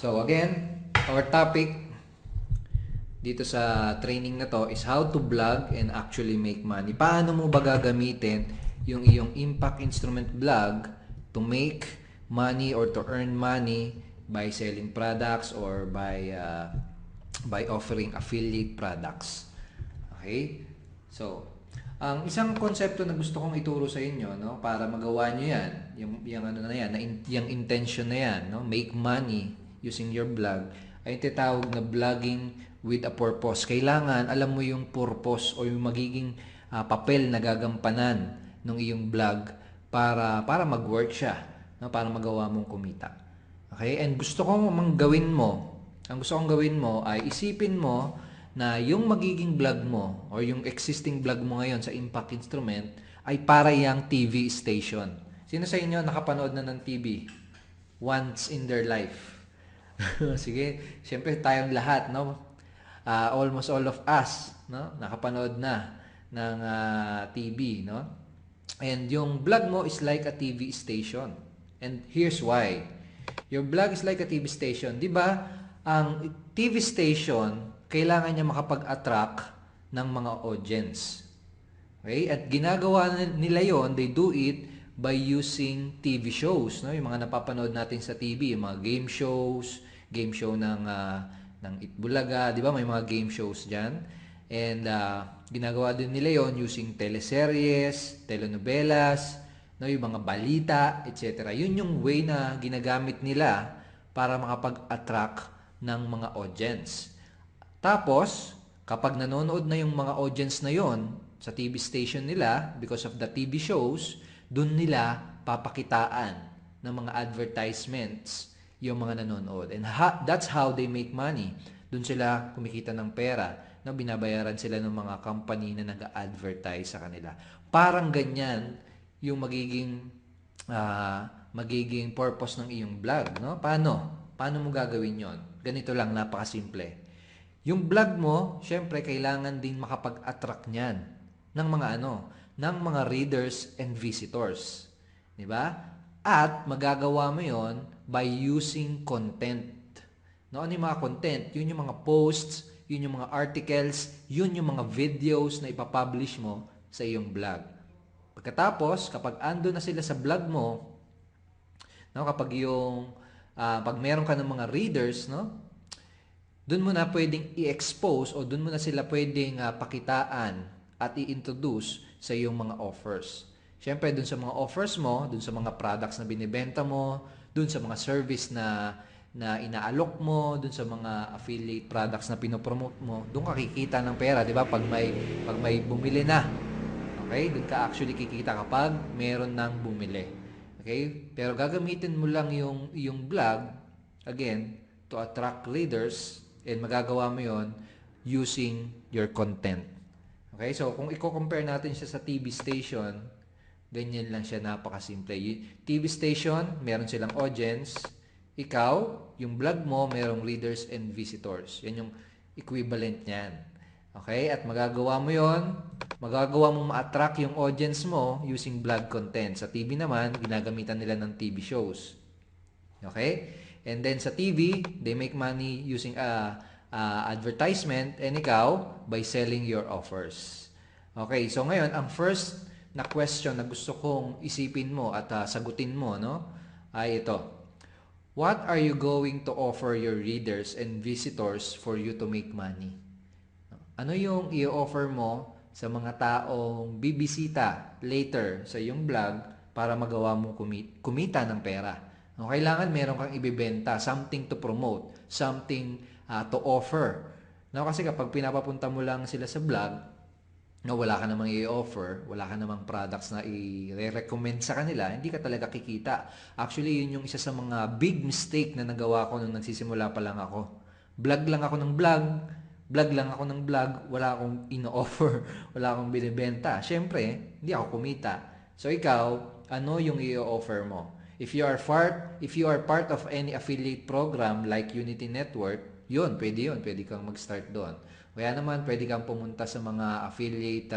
So again, our topic dito sa training na to is how to blog and actually make money. Paano mo ba gagamitin yung iyong impact instrument blog to make money or to earn money by selling products or by offering affiliate products. Okay? So, ang isang konsepto na gusto kong ituro sa inyo, no, para magawa niyo 'yan, yung ano na 'yan, yung intention na 'yan, no, make money using your blog, ay tinatawag na blogging with a purpose. Kailangan alam mo yung purpose o yung magiging papel na gagampanan ng iyong blog para mag-work siya, no, para magawa mong kumita. Okay? And gusto ko mang gawin mo, ang gusto kong gawin mo ay isipin mo na yung magiging vlog mo or yung existing vlog mo ngayon sa Impact Instrument ay para yang TV station. Sino sa inyo nakapanood na ng TV once in their life? Sige, siyempre tayong lahat, no? Almost all of us, no? Nakapanood na ng TV, no? And yung vlog mo is like a TV station. And here's why. Your vlog is like a TV station. 'Di ba? Ang TV station kailangan niya makapag-attract ng mga audience. Okay? At ginagawa nila yon, they do it by using TV shows, no? Yung mga napapanood natin sa TV, yung mga game show ng Itbulaga, 'di ba? May mga game shows diyan. And ginagawa din nila yon using teleseries, telenovelas, no, yung mga balita, etc. Yun yung way na ginagamit nila para makapag-attract ng mga audience. Tapos, kapag nanonood na yung mga audience na yon sa TV station nila, because of the TV shows, dun nila papakitaan ng mga advertisements yung mga nanonood. And that's how they make money. Dun sila kumikita ng pera, na binabayaran sila ng mga company na nag-advertise sa kanila. Parang ganyan yung magiging purpose ng iyong vlog, no? Paano mo gagawin 'yon? Ganito lang, napakasimple. Yung vlog mo, syempre kailangan din makapag-attract niyan ng mga readers and visitors. 'Di ba? At magagawa mo 'yon by using content. No, ano yung mga content? Yun yung mga posts, yun yung mga articles, yun yung mga videos na ipapublish mo sa iyong blog. Pagkatapos, kapag ando na sila sa blog mo, no, pag meron ka ng mga readers, no, doon mo na pwedeng i-expose o doon mo na sila pwedeng pakitaan at i-introduce sa iyong mga offers. Siyempre, doon sa mga offers mo, doon sa mga products na binibenta mo, doon sa mga service na inaalok mo, doon sa mga affiliate products na pinopromote mo, doon ka kikita ng pera, 'di ba? Pag may bumili na. Okay? Doon ka actually kikita kapag meron nang bumili. Okay? Pero gagamitin mo lang yung blog again to attract readers, and magagawa mo yon using your content. Okay? So, kung i-compare natin siya sa TV station, ganyan lang siya, napakasimple. TV station, meron silang audience. Ikaw, yung blog mo, merong readers and visitors. Yan yung equivalent niyan. Okay? At magagawa mo mong ma-attract yung audience mo using blog content. Sa TV naman, ginagamitan nila ng TV shows. Okay? And then sa TV, they make money using advertisement, and ikaw by selling your offers. Okay, so ngayon, ang first na question na gusto kong isipin mo at sagutin mo, no, ay ito. What are you going to offer your readers and visitors for you to make money? Ano yung i-offer mo sa mga taong bibisita later sa iyong blog para magawa mo kumita ng pera? No, kailangan meron kang ibebenta, something to promote, something to offer. No, kasi kapag pinapapunta mo lang sila sa blog, no, wala ka namang i-offer, wala ka namang products na i-recommend sa kanila, hindi ka talaga kikita. Actually, yun yung isa sa mga big mistake na nagawa ko nung nagsisimula pa lang ako. Vlog lang ako ng vlog, wala akong ino-offer, wala akong binibenta. Siyempre, hindi ako kumita. So ikaw, ano yung i-offer mo? If you are part of any affiliate program like Unity Network, pwede kang mag-start doon. Kaya naman, pwede kang pumunta sa mga affiliate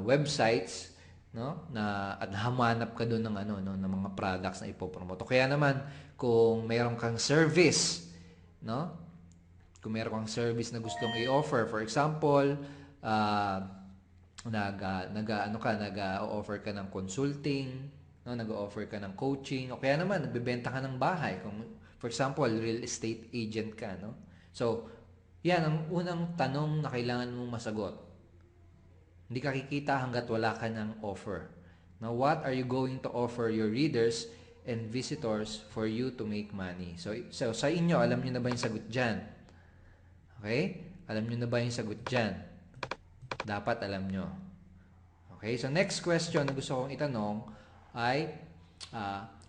websites, no? Na at hamanap ka doon ng ano, no, ng mga products na ipopromote. Kaya naman kung mayroon kang service, no? Kung mayroon kang service na gustong i-offer, for example, nag-offer ka ng consulting, no? Nag-offer ka ng coaching, o kaya naman nagbebenta ka ng bahay. Kung for example, real estate agent ka, no? So, yan ang unang tanong na kailangan mong masagot. Hindi ka kikita hanggat wala ka ng offer. Now, what are you going to offer your readers and visitors for you to make money? So sa inyo, alam niyo na ba yung sagot dyan? Okay? Alam niyo na ba yung sagot dyan? Dapat alam nyo. Okay? So, next question na gusto kong itanong ay,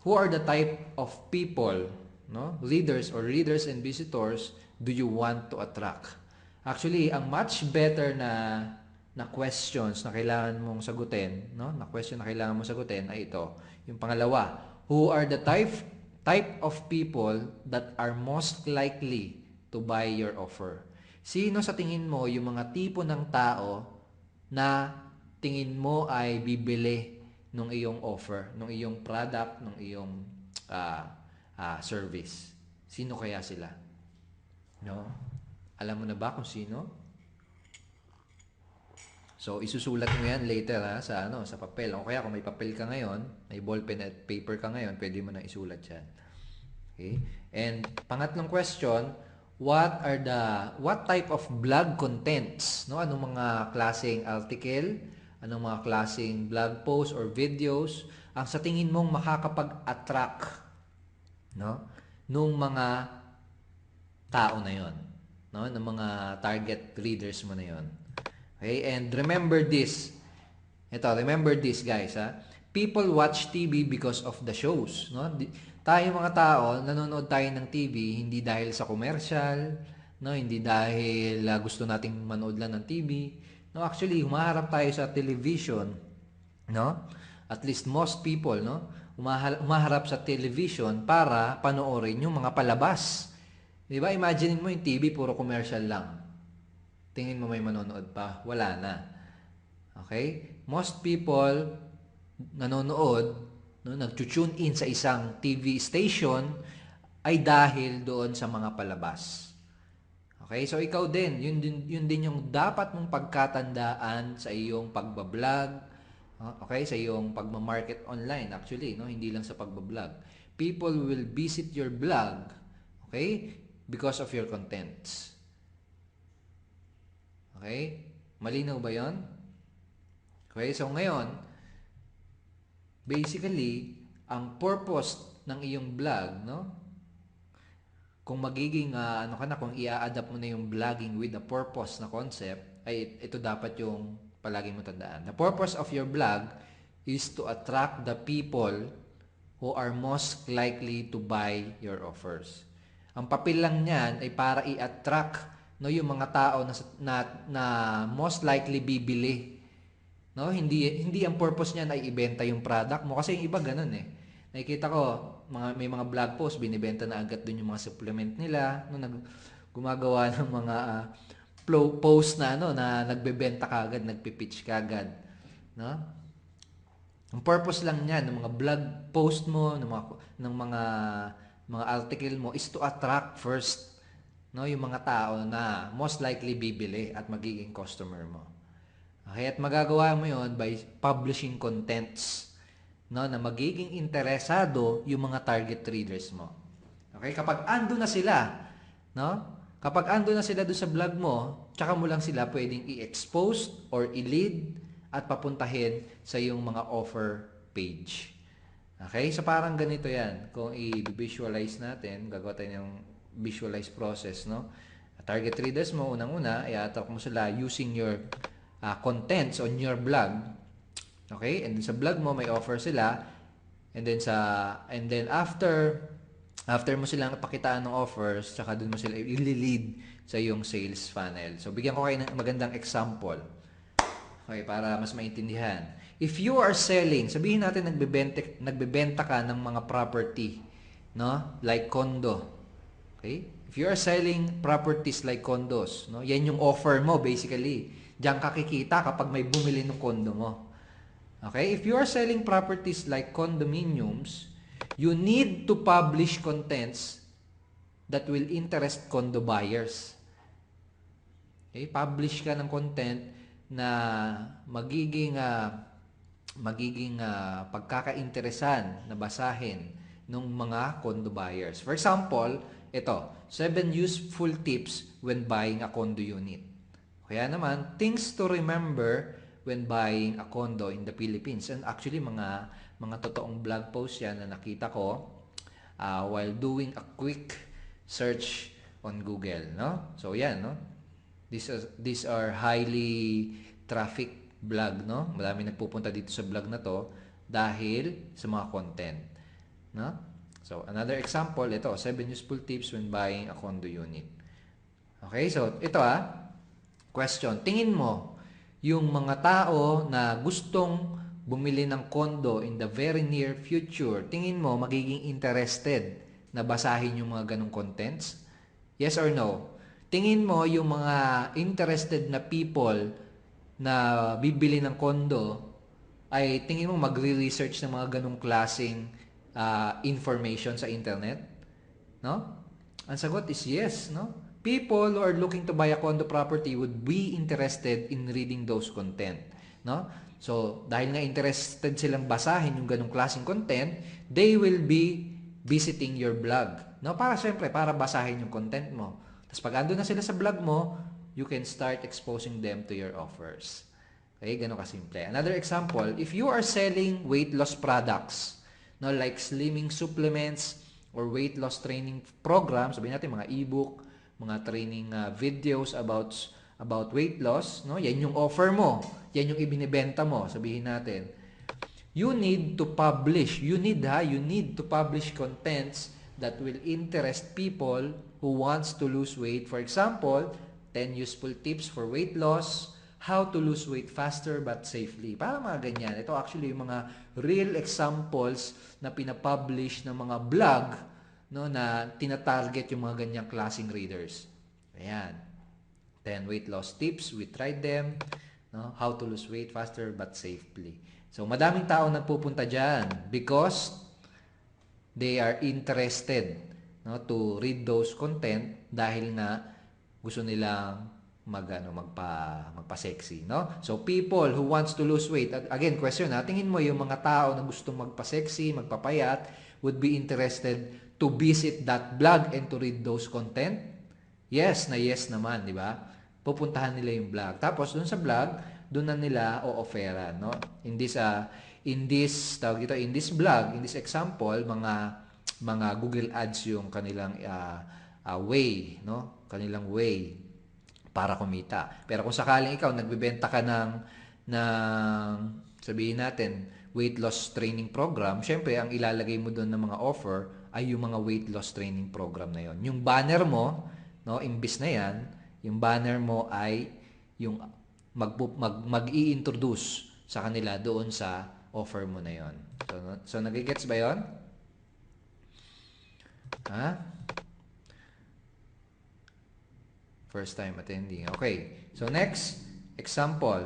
who are the type of people, no? Leaders or readers and visitors do you want to attract? Actually, ang much better na questions na kailangan mong sagutin, no? Na question na kailangan mong sagutin ay ito. Yung pangalawa, who are the type of people that are most likely to buy your offer? Sino sa tingin mo yung mga tipo ng tao na tingin mo ay bibili nung iyong offer, nung iyong product, nung iyong service? Sino kaya sila? No? Alam mo na ba kung sino? So, isusulat mo yan later sa papel. O kaya kung may papel ka ngayon, may ballpen at paper ka ngayon, pwede mo na isulat yan. Okay? And pangatlong question, what type of blog contents, no? Anong mga klaseng article, anong mga klaseng blog posts or videos ang sa tingin mong makakapag-attract, no? Nung mga tao na 'yon, no? Ng mga target readers mo na 'yon. Okay? And remember this. Remember this, guys, People watch TV because of the shows, no? Tayo mga tao, nanonood tayo ng TV hindi dahil sa commercial, no? Hindi dahil gusto nating manood lang ng TV. No, actually, humaharap tayo sa television, no? At least most people, no? Humaharap sa television para panoorin yung mga palabas. 'Di ba? Imagine mo yung TV puro commercial lang. Tingin mo may manonood pa? Wala na. Okay? Most people nanonood, no, nagtutune in sa isang TV station ay dahil doon sa mga palabas. Okay? So ikaw din, yun din yung dapat mong pagkatandaan sa iyong pagbablog, okay? Sa iyong pagma-market online actually, no? Hindi lang sa pagbablog. People will visit your blog, okay? Because of your contents. Okay? Malinaw ba 'yon? Okay, so ngayon, basically, ang purpose ng iyong blog, no? Kung magiging kung i-adapt mo na yung blogging with a purpose na concept, ay ito dapat yung palagi mo tandaan. The purpose of your blog is to attract the people who are most likely to buy your offers. Ang papel lang niyan ay para i-attract, no, yung mga tao na most likely bibili. No, hindi ang purpose niyan ay ibenta yung product mo, kasi yung iba ganun eh. Nakikita ko may mga blog post binibenta na agad doon yung mga supplement nila, no, gumagawa ng mga post na na nagbebenta kaagad, nagpi-pitch kaagad, no? Ang purpose lang niyan ng mga blog post mo, ng mga article mo is to attract first, no, yung mga tao na most likely bibili at magiging customer mo. Okay, at magagawa mo 'yon by publishing contents, no, na magiging interesado yung mga target readers mo. Okay, kapag ando na sila, no? Kapag ando na sila doon sa blog mo, tsaka mo lang sila pwedeng i-expose or i-lead at papuntahin sa yung mga offer page. Okay, so parang ganito 'yan. Kung i-visualize natin, gagawa tayo ng visualize process, no? Target readers mo, unang-una, i-attract mo sila using your contents on your blog. Okay? And then sa blog mo may offer sila, and then after mo silang pakitaan ng offers, saka doon mo sila i-lead sa iyong sales funnel. So bigyan ko kayo ng magandang example. Okay, para mas maintindihan. If you are selling, sabihin natin nagbebenta ka ng mga property, no? Like condo. Okay? If you are selling properties like condos, no? Yan yung offer mo basically. Diyan ka kikita kapag may bumili ng condo mo. Okay? If you are selling properties like condominiums, you need to publish contents that will interest condo buyers. Okay? Publish ka ng content na magiging pagkakainteresan na basahin ng mga condo buyers. For example, ito, 7 useful tips when buying a condo unit. Kaya naman, things to remember when buying a condo in the Philippines. And actually, mga totoong blog post yan na nakita ko while doing a quick search on Google, no? So, yan, no? These are highly traffic blog, no? Marami nagpupunta dito sa blog na to dahil sa mga content, no? So, another example, ito, 7 useful tips when buying a condo unit. Okay, so ito question, tingin mo, yung mga tao na gustong bumili ng condo in the very near future, tingin mo magiging interested na basahin yung mga ganong contents? Yes or no? Tingin mo yung mga interested na people na bibili ng condo ay tingin mo magre-research ng mga ganong klaseng information sa internet? No? Ang sagot is yes, no? People who are looking to buy a condo property would be interested in reading those content, no? So, dahil nga interested silang basahin yung ganong klaseng content, they will be visiting your blog, no? Siyempre, para basahin yung content mo. Tapos pag ando na sila sa blog mo, you can start exposing them to your offers. Okay, ganun kasimple. Another example, if you are selling weight loss products, no, like slimming supplements or weight loss training programs, sabihin natin mga ebook, mga training videos about weight loss, no? Yan yung offer mo. Yan yung ibinebenta mo, sabihin natin. You need to publish contents that will interest people who wants to lose weight. For example, 10 useful tips for weight loss, how to lose weight faster but safely. Para mga ganyan. Ito actually yung mga real examples na pinapublish ng mga blog, no, na tina-target yung mga ganyang klaseng readers. Ayan. 10 weight loss tips, we tried them, no, how to lose weight faster but safely. So madaming tao nagpupunta diyan because they are interested, no, to read those content dahil na gusto nilang magpa-sexy, no? So people who wants to lose weight, again question tingin mo yung mga tao na gustong magpa-sexy, magpapayat would be interested to visit that blog and to read those content? Yes naman, di ba? Pupuntahan nila yung blog. Tapos dun sa blog, dun na nila o-offeran, no? In this blog, in this example, mga Google Ads yung kanilang way, no? Kanilang way para kumita. Pero kung sakaling ikaw nagbebenta ka ng sabihin natin weight loss training program, syempre ang ilalagay mo doon ng mga offer ay yung mga weight loss training program na yon. Yung banner mo, no, imbis na yan, yung banner mo ay yung mag-i-introduce sa kanila doon sa offer mo na yon. So nagigets ba yon? First time attending. Okay. So next example,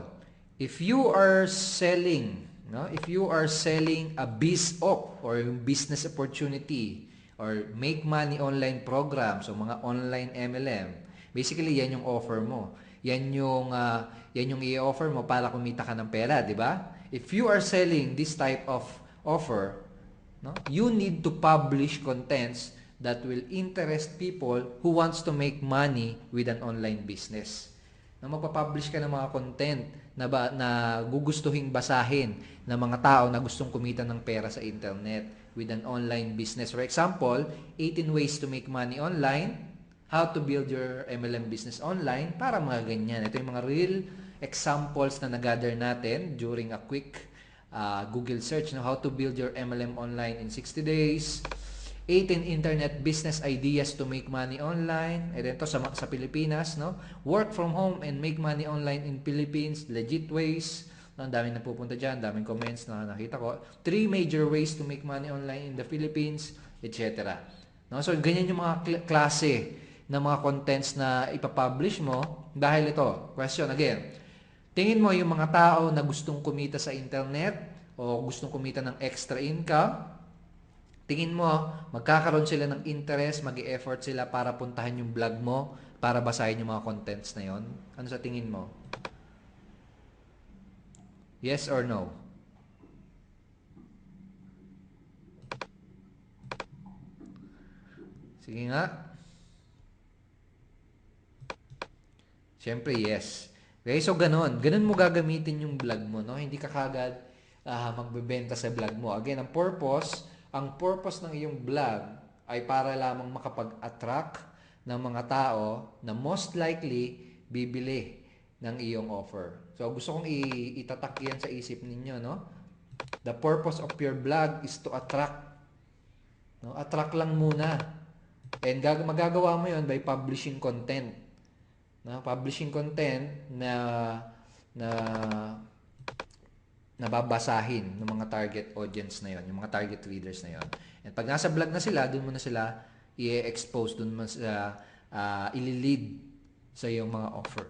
if you are selling a BizOp or business opportunity or make money online program, so mga online MLM, basically yan yung offer mo. Yan yung i-offer mo para kumita ka ng pera, di ba? If you are selling this type of offer, no, you need to publish contents that will interest people who wants to make money with an online business. Na magpapublish ka ng mga content na gugustuhin basahin ng mga tao na gustong kumita ng pera sa internet with an online business. For example, 18 ways to make money online, how to build your MLM business online, para mga ganyan. Ito yung mga real examples na nag-gather natin during a quick Google search. How to build your MLM online in 60 days, 18 internet business ideas to make money online. Ito sa Pilipinas, no? Work from home and make money online in Philippines, legit ways. Ang daming napupunta dyan, daming comments na nakita ko. 3 major ways to make money online in the Philippines, etc. No? So, ganyan yung mga klase ng mga contents na ipapublish mo. Dahil ito, question again, Tingin mo yung mga tao na gustong kumita sa internet o gustong kumita ng extra income, tingin mo magkakaroon sila ng interest, mag-e-effort sila para puntahan yung vlog mo, para basahin yung mga contents na yon? Ano sa tingin mo? Yes or no? Sige nga. Siyempre, yes. Okay, so ganun. Ganun mo gagamitin yung vlog mo, no? Hindi ka kagad magbebenta sa vlog mo. Again, ang purpose ng iyong vlog ay para lamang makapag-attract ng mga tao na most likely bibili ng iyong offer. So, gusto kong itatak yan sa isip ninyo, no? The purpose of your vlog is to attract. No? Attract lang muna. And magagawa mo yon by publishing content, na publishing content na nababasahin ng mga target audience na yon, yung mga target readers na yon. And pag nasa vlog na sila, doon mo na sila i-expose, doon mo sila ililid sa iyong mga offer.